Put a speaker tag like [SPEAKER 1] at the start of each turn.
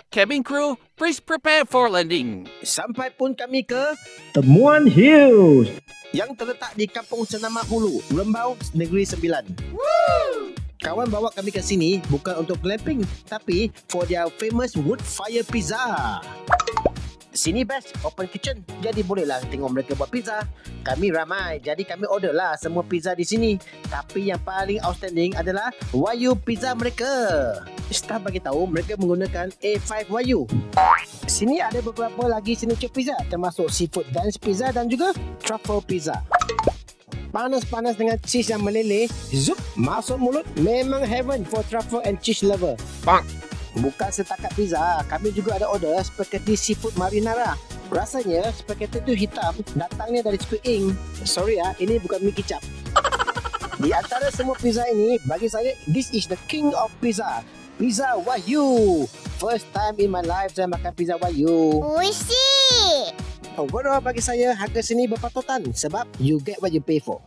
[SPEAKER 1] Cabin crew, please prepare for landing.
[SPEAKER 2] Sampai pun kami ke Temuan Hills yang terletak di Kampung Senama Hulu, Rembau, Negeri Sembilan. Kawan bawa kami ke sini bukan untuk glamping, tapi for their famous wood fire pizza. Sini best open kitchen, jadi bolehlah tengok mereka buat pizza. Kami ramai, jadi kami order lah semua pizza di sini. Tapi yang paling outstanding adalah Wagyu pizza mereka. Staff bagi tahu mereka menggunakan A5 Wagyu. Sini ada beberapa lagi signature pizza, termasuk seafood dance pizza dan juga truffle pizza. Panas-panas dengan cheese yang meleleh, zup, masuk mulut, memang heaven for truffle and cheese lover. Bang. Bukan setakat pizza, kami juga ada order spaghetti seafood marinara. Rasanya spaghetti tu hitam, datangnya dari Squid Ink. Sorry ini bukan mie kicap. Di antara semua pizza ini, bagi saya, this is the king of pizza. Pizza Wagyu. First time in my life saya makan pizza Wagyu.
[SPEAKER 3] Oishi!
[SPEAKER 2] Overall bagi saya, harga sini berpatutan sebab you get what you pay for.